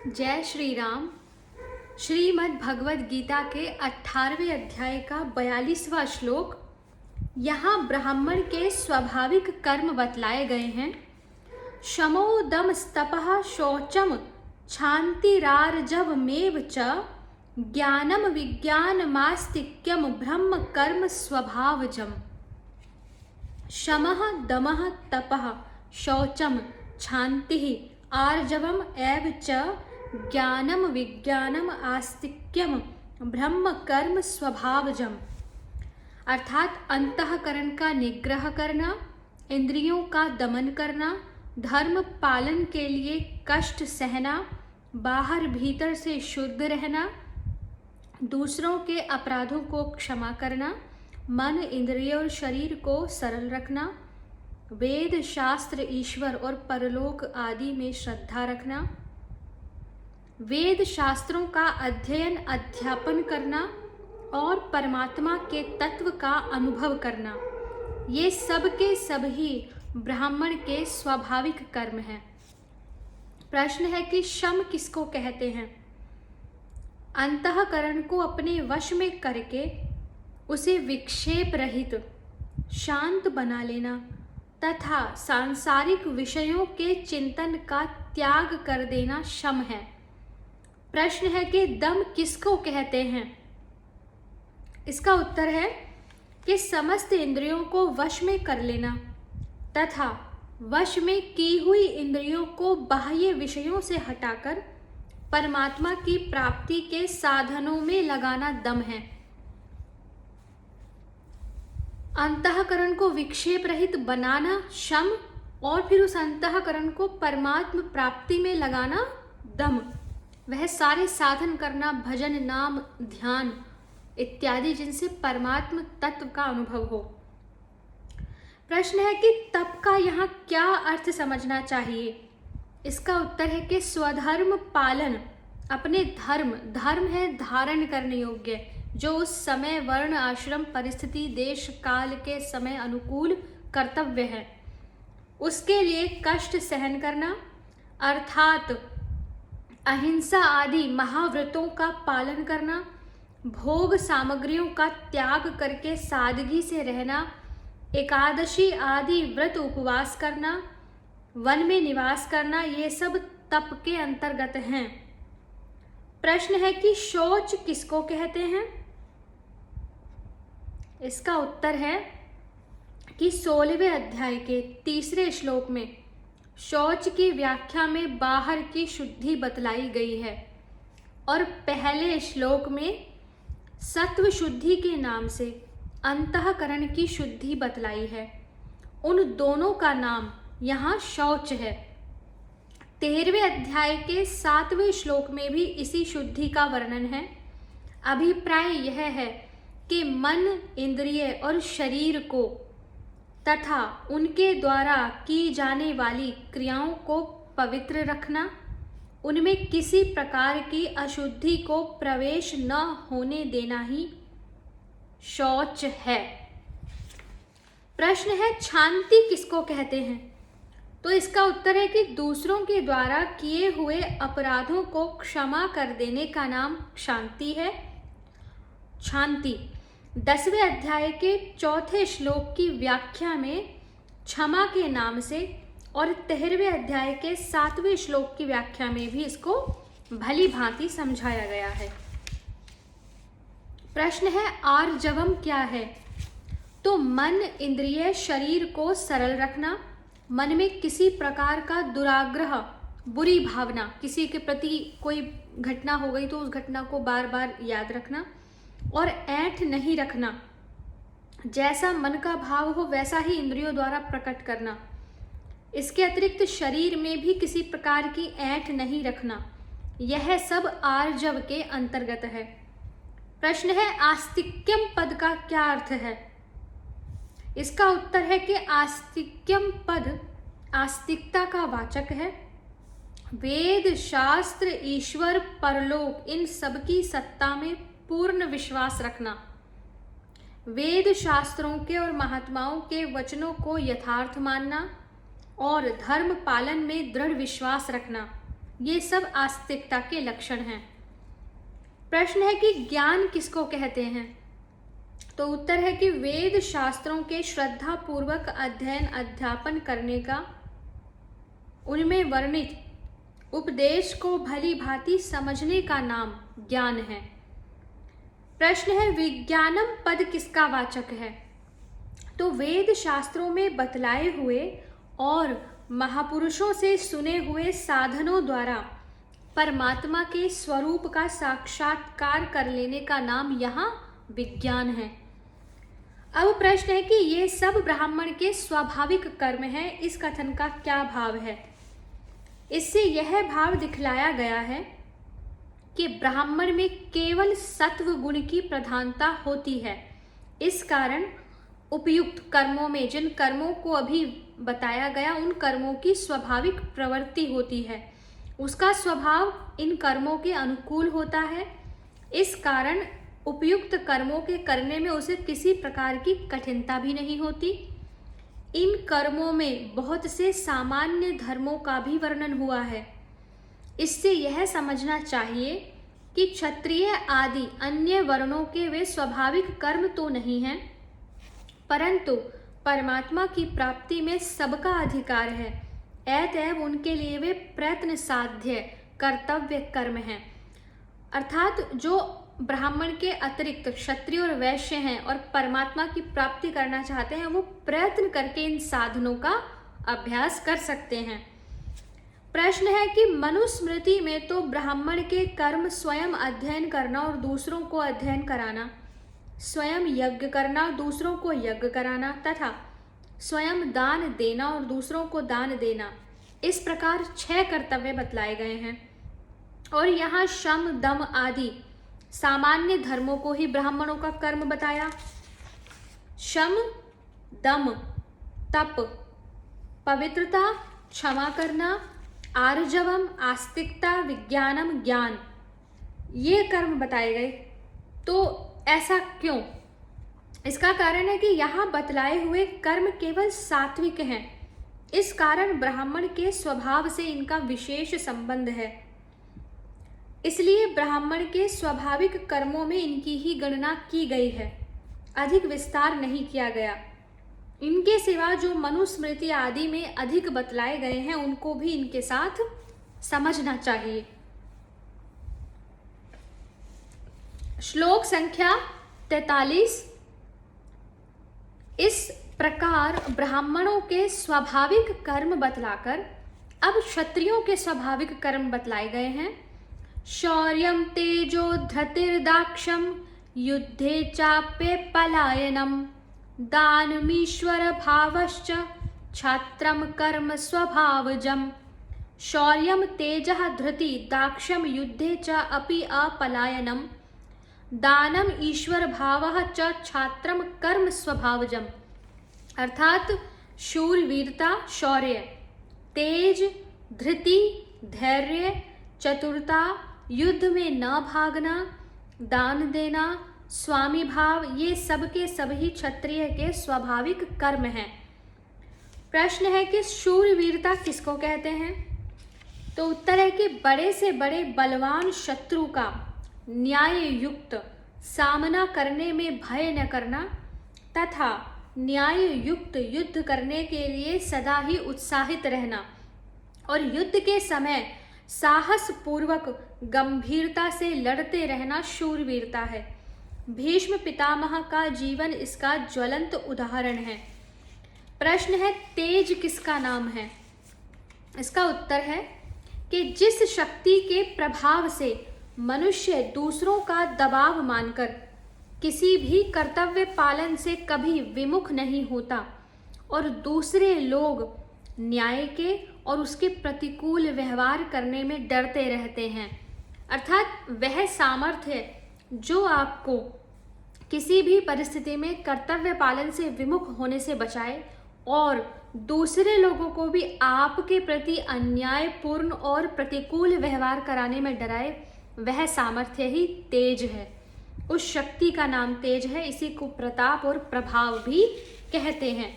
जय श्री राम। श्रीमद् भगवद गीता के 18वें अध्याय का 42वां श्लोक। यहाँ ब्राह्मण के स्वाभाविक कर्म बतलाए गए हैं। शमो दम स्तपः शौचम क्षान्तिरार्जवमेव च ज्ञानम विज्ञानमास्तिक्यम ब्रह्म कर्म स्वभावजम। शमः दमः तपः शौचम क्षान्तिः आर्जवम एव च ज्ञानम विज्ञानम आस्तिक्यम ब्रह्म कर्म स्वभावजम। अर्थात अंतःकरण का निग्रह करना, इंद्रियों का दमन करना, धर्म पालन के लिए कष्ट सहना, बाहर भीतर से शुद्ध रहना, दूसरों के अपराधों को क्षमा करना, मन इंद्रिय और शरीर को सरल रखना, वेद शास्त्र ईश्वर और परलोक आदि में श्रद्धा रखना, वेद शास्त्रों का अध्ययन अध्यापन करना और परमात्मा के तत्व का अनुभव करना, ये सब के सब ही ब्राह्मण के स्वाभाविक कर्म हैं। प्रश्न है कि शम किसको कहते हैं? अंतःकरण को अपने वश में करके उसे विक्षेप रहित शांत बना लेना तथा सांसारिक विषयों के चिंतन का त्याग कर देना शम है। प्रश्न है कि दम किसको कहते हैं? इसका उत्तर है कि समस्त इंद्रियों को वश में कर लेना तथा वश में की हुई इंद्रियों को बाह्य विषयों से हटाकर परमात्मा की प्राप्ति के साधनों में लगाना दम है। अंतःकरण को विक्षेप रहित बनाना शम और फिर उस अंतःकरण को परमात्मा प्राप्ति में लगाना दम। वह सारे साधन करना, भजन, नाम, ध्यान इत्यादि, जिनसे परमात्म तत्व का अनुभव हो। प्रश्न है कि तप का यहाँ क्या अर्थ समझना चाहिए? इसका उत्तर है कि स्वधर्म पालन, अपने धर्म है धारण करने योग्य, जो उस समय वर्ण आश्रम परिस्थिति देश काल के समय अनुकूल कर्तव्य है, उसके लिए कष्ट सहन करना, अर्थात अहिंसा आदि महाव्रतों का पालन करना, भोग सामग्रियों का त्याग करके सादगी से रहना, एकादशी आदि व्रत उपवास करना, वन में निवास करना, ये सब तप के अंतर्गत हैं। प्रश्न है कि शौच किसको कहते हैं? इसका उत्तर है कि 16वें अध्याय के 3रे श्लोक में शौच की व्याख्या में बाहर की शुद्धि बतलाई गई है और पहले श्लोक में सत्व शुद्धि के नाम से अंतःकरण की शुद्धि बतलाई है। उन दोनों का नाम यहाँ शौच है। 13वें अध्याय के 7वें श्लोक में भी इसी शुद्धि का वर्णन है। अभिप्राय यह है कि मन, इंद्रिय और शरीर को तथा उनके द्वारा की जाने वाली क्रियाओं को पवित्र रखना, उनमें किसी प्रकार की अशुद्धि को प्रवेश न होने देना ही शौच है। प्रश्न है क्षांति किसको कहते हैं? तो इसका उत्तर है कि दूसरों के द्वारा किए हुए अपराधों को क्षमा कर देने का नाम शांति है। क्षांति 10वें अध्याय के 4थे श्लोक की व्याख्या में क्षमा के नाम से और 13वें अध्याय के 7वें श्लोक की व्याख्या में भी इसको भली भांति समझाया गया है। प्रश्न है आर्जवम क्या है? तो मन, इंद्रिय, शरीर को सरल रखना, मन में किसी प्रकार का दुराग्रह, बुरी भावना, किसी के प्रति कोई घटना हो गई तो उस घटना को बार बार याद रखना, और ऐंठ नहीं रखना, जैसा मन का भाव हो वैसा ही इंद्रियों द्वारा प्रकट करना। इसके अतिरिक्त शरीर में भी किसी प्रकार की ऐंठ नहीं रखना, यह सब आर्जव के अंतर्गत है। प्रश्न है आस्तिक्यम पद का क्या अर्थ है? इसका उत्तर है कि आस्तिक्यम पद आस्तिकता का वाचक है। वेद, शास्त्र, ईश्वर, परलोक, इन सब की सत्ता में पूर्ण विश्वास रखना, वेद शास्त्रों के और महात्माओं के वचनों को यथार्थ मानना और धर्म पालन में दृढ़ विश्वास रखना, ये सब आस्तिकता के लक्षण हैं। प्रश्न है कि ज्ञान किसको कहते हैं? तो उत्तर है कि वेद शास्त्रों के श्रद्धा पूर्वक अध्ययन अध्यापन करने का, उनमें वर्णित उपदेश को भली भांति समझने का नाम ज्ञान है। प्रश्न है विज्ञानम पद किसका वाचक है? तो वेद शास्त्रों में बतलाए हुए और महापुरुषों से सुने हुए साधनों द्वारा परमात्मा के स्वरूप का साक्षात्कार कर लेने का नाम यहाँ विज्ञान है। अब प्रश्न है कि ये सब ब्राह्मण के स्वाभाविक कर्म हैं, इस कथन का क्या भाव है? इससे यह भाव दिखलाया गया है कि ब्राह्मण में केवल सत्व गुण की प्रधानता होती है। इस कारण उपयुक्त कर्मों में, जिन कर्मों को अभी बताया गया, उन कर्मों की स्वाभाविक प्रवृत्ति होती है, उसका स्वभाव इन कर्मों के अनुकूल होता है। इस कारण उपयुक्त कर्मों के करने में उसे किसी प्रकार की कठिनता भी नहीं होती। इन कर्मों में बहुत से सामान्य धर्मों का भी वर्णन हुआ है। इससे यह समझना चाहिए कि क्षत्रिय आदि अन्य वर्णों के वे स्वाभाविक कर्म तो नहीं हैं, परंतु परमात्मा की प्राप्ति में सबका अधिकार है, अतएव उनके लिए वे प्रयत्न साध्य कर्तव्य कर्म हैं। अर्थात जो ब्राह्मण के अतिरिक्त क्षत्रिय और वैश्य हैं और परमात्मा की प्राप्ति करना चाहते हैं, वो प्रयत्न करके इन साधनों का अभ्यास कर सकते हैं। प्रश्न है कि मनुस्मृति में तो ब्राह्मण के कर्म स्वयं अध्ययन करना और दूसरों को अध्ययन कराना, स्वयं यज्ञ करना और दूसरों को यज्ञ कराना तथा स्वयं दान देना और दूसरों को दान देना, इस प्रकार 6 कर्तव्य बतलाए गए हैं। और यहाँ शम दम आदि सामान्य धर्मों को ही ब्राह्मणों का कर्म बताया। शम दम तप, पवित्रता, क्षमा करना, आर्जवम आस्तिकता, विज्ञानम ज्ञान, ये कर्म बताए गए। तो ऐसा क्यों? इसका कारण है कि यहाँ बतलाए हुए कर्म केवल सात्विक हैं। इस कारण ब्राह्मण के स्वभाव से इनका विशेष संबंध है। इसलिए ब्राह्मण के स्वाभाविक कर्मों में इनकी ही गणना की गई है, अधिक विस्तार नहीं किया गया। इनके सिवा जो मनुस्मृति आदि में अधिक बतलाए गए हैं, उनको भी इनके साथ समझना चाहिए। श्लोक संख्या 43। इस प्रकार ब्राह्मणों के स्वाभाविक कर्म बतलाकर अब क्षत्रियों के स्वाभाविक कर्म बतलाए गए हैं। शौर्यम तेजो धृतिर्दाक्षम युद्धे चाप्ये पलायनम दानमीश्वर भावश्च छात्रम कर्म स्वभावजम। शौर्यम तेजः धृति दाक्षम युद्धे च अपि अपलायनम दानम ईश्वर भावः च छात्रम कर्म स्वभावजम। अर्थात शूरवीरता, शौर्य, तेज, धृति, धैर्य, चतुरता, युद्ध में न भागना, दान देना, स्वामी भाव, ये सब के सभी क्षत्रिय के स्वाभाविक कर्म हैं। प्रश्न है कि शूरवीरता किसको कहते हैं? तो उत्तर है कि बड़े से बड़े बलवान शत्रु का न्याय युक्त सामना करने में भय न करना तथा न्याय युक्त युद्ध करने के लिए सदा ही उत्साहित रहना और युद्ध के समय साहस पूर्वक गंभीरता से लड़ते रहना शूरवीरता है। भीष्म पितामह का जीवन इसका ज्वलंत उदाहरण है। प्रश्न है तेज किसका नाम है? इसका उत्तर है कि जिस शक्ति के प्रभाव से मनुष्य दूसरों का दबाव मानकर किसी भी कर्तव्य पालन से कभी विमुख नहीं होता और दूसरे लोग न्याय के और उसके प्रतिकूल व्यवहार करने में डरते रहते हैं। अर्थात वह सामर्थ्य जो आपको किसी भी परिस्थिति में कर्तव्य पालन से विमुख होने से बचाए और दूसरे लोगों को भी आपके प्रति अन्यायपूर्ण और प्रतिकूल व्यवहार कराने में डराए, वह सामर्थ्य ही तेज है। उस शक्ति का नाम तेज है। इसी को प्रताप और प्रभाव भी कहते हैं।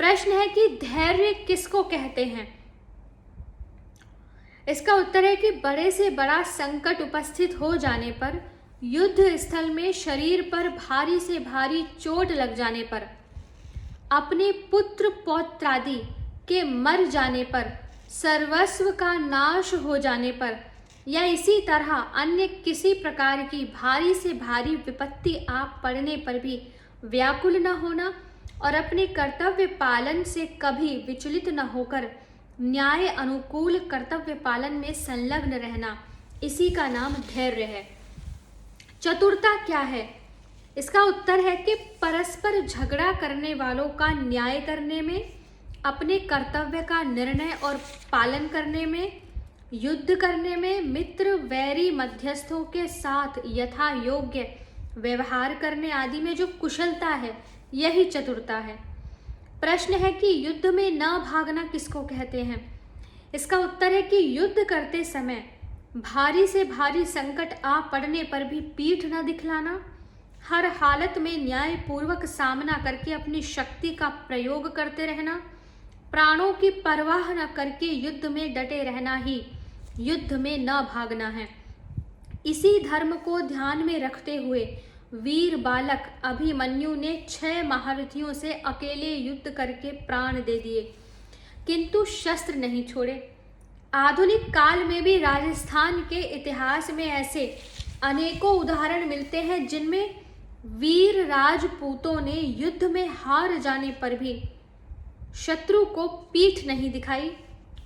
प्रश्न है कि धैर्य किसको कहते हैं? इसका उत्तर है कि बड़े से बड़ा संकट उपस्थित हो जाने पर, युद्ध स्थल में शरीर पर भारी से भारी चोट लग जाने पर, अपने पुत्र पौत्रादि के मर जाने पर, सर्वस्व का नाश हो जाने पर, या इसी तरह अन्य किसी प्रकार की भारी से भारी विपत्ति आ पड़ने पर भी व्याकुल न होना और अपने कर्तव्य पालन से कभी विचलित न होकर न्याय अनुकूल कर्तव्य पालन में संलग्न रहना, इसी का नाम धैर्य है। चतुरता क्या है? इसका उत्तर है कि परस्पर झगड़ा करने वालों का न्याय करने में, अपने कर्तव्य का निर्णय और पालन करने में, युद्ध करने में, मित्र वैरी मध्यस्थों के साथ यथा योग्य व्यवहार करने आदि में जो कुशलता है, यही चतुरता है। प्रश्न है कि युद्ध में न भागना किसको कहते हैं? इसका उत्तर है कि युद्ध करते समय भारी से भारी संकट आ पड़ने पर भी पीठ न दिखलाना, हर हालत में न्याय पूर्वक सामना करके अपनी शक्ति का प्रयोग करते रहना, प्राणों की परवाह न करके युद्ध में डटे रहना ही युद्ध में न भागना है। इसी धर्म को ध्यान में रखते हुए वीर बालक अभिमन्यु ने 6 महारथियों से अकेले युद्ध करके प्राण दे दिए, किंतु शस्त्र नहीं छोड़े। आधुनिक काल में भी राजस्थान के इतिहास में ऐसे अनेकों उदाहरण मिलते हैं जिनमें वीर राजपूतों ने युद्ध में हार जाने पर भी शत्रु को पीठ नहीं दिखाई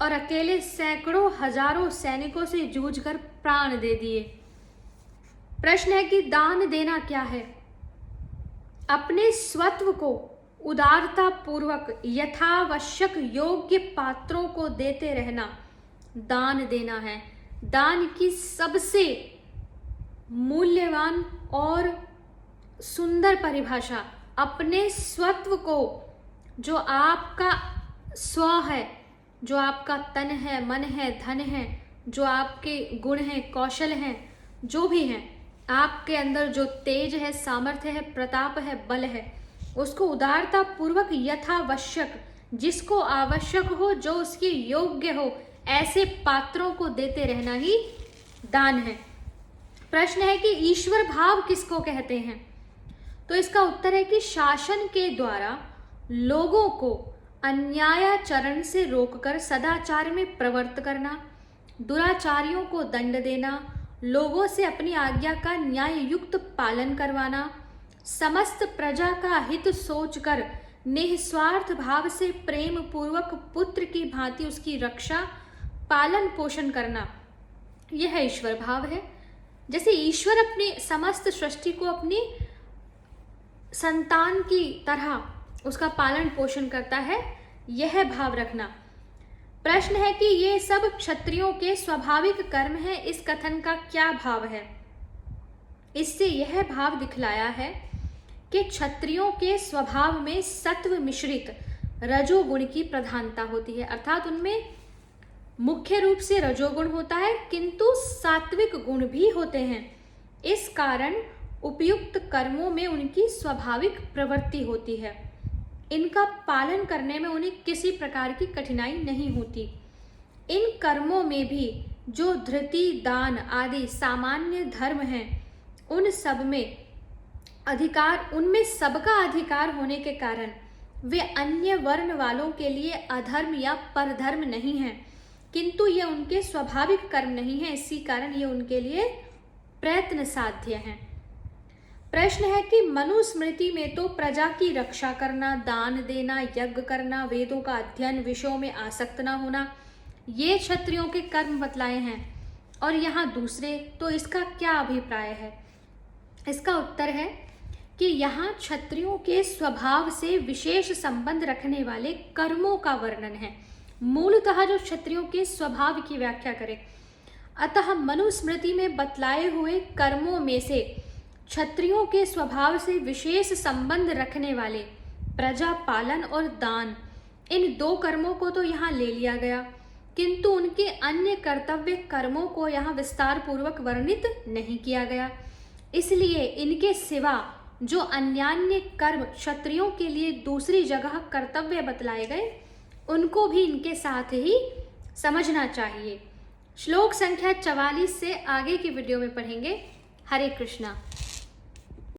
और अकेले सैकड़ों हजारों सैनिकों से जूझकर प्राण दे दिए। प्रश्न है कि दान देना क्या है? अपने स्वत्व को उदारता पूर्वक यथावश्यक योग्य पात्रों को देते रहना दान देना है। दान की सबसे मूल्यवान और सुंदर परिभाषा अपने स्वत्व को, जो आपका स्व है, जो आपका तन है, मन है, धन है, जो आपके गुण हैं, कौशल हैं, जो भी हैं, आपके अंदर जो तेज है, सामर्थ्य है, प्रताप है, बल है, उसको उदारता पूर्वक यथावश्यक, जिसको आवश्यक हो, जो उसके योग्य हो, ऐसे पात्रों को देते रहना ही दान है। प्रश्न है कि ईश्वर भाव किसको कहते हैं? तो इसका उत्तर है कि शासन के द्वारा लोगों को अन्यायाचरण से रोककर सदाचार में प्रवृत्त करना, दुराचारियों को दंड देना, लोगों से अपनी आज्ञा का न्याय युक्त पालन करवाना, समस्त प्रजा का हित सोचकर निस्वार्थ भाव से प्रेम पूर्वक पुत्र की भांति उसकी रक्षा पालन पोषण करना, यह ईश्वर भाव है। जैसे ईश्वर अपनी समस्त सृष्टि को अपनी संतान की तरह उसका पालन पोषण करता है, यह भाव रखना। प्रश्न है कि ये सब क्षत्रियों के स्वाभाविक कर्म है, इस कथन का क्या भाव है? इससे यह भाव दिखलाया है कि क्षत्रियों के स्वभाव में सत्व मिश्रित रजोगुण की प्रधानता होती है, अर्थात उनमें मुख्य रूप से रजोगुण होता है किंतु सात्विक गुण भी होते हैं। इस कारण उपयुक्त कर्मों में उनकी स्वाभाविक प्रवृत्ति होती है, इनका पालन करने में उन्हें किसी प्रकार की कठिनाई नहीं होती। इन कर्मों में भी जो धृति, दान आदि सामान्य धर्म हैं, उन सब में अधिकार, उनमें सबका अधिकार होने के कारण वे अन्य वर्ण वालों के लिए अधर्म या परधर्म नहीं हैं, किंतु ये उनके स्वाभाविक कर्म नहीं है, इसी कारण ये उनके लिए प्रयत्न साध्य हैं। प्रश्न है कि मनुस्मृति में तो प्रजा की रक्षा करना, दान देना, यज्ञ करना, वेदों का अध्ययन, विषयों में आसक्त न होना, ये क्षत्रियों के कर्म बतलाए हैं, और यहाँ दूसरे, तो इसका क्या अभिप्राय है? इसका उत्तर है कि यहाँ क्षत्रियों के स्वभाव से विशेष संबंध रखने वाले कर्मों का वर्णन है। मूलतः जो क्षत्रियों के स्वभाव की व्याख्या करें, अतः मनुस्मृति में बतलाए हुए कर्मों में से क्षत्रियों के स्वभाव से विशेष संबंध रखने वाले प्रजा पालन और दान, इन 2 कर्मों को तो यहाँ ले लिया गया, किंतु उनके अन्य कर्तव्य कर्मों को यहाँ विस्तार पूर्वक वर्णित नहीं किया गया। इसलिए इनके सिवा जो अन्यान्य कर्म क्षत्रियों के लिए दूसरी जगह कर्तव्य बतलाए गए, उनको भी इनके साथ ही समझना चाहिए। श्लोक संख्या 44 से आगे की वीडियो में पढ़ेंगे। हरे कृष्णा।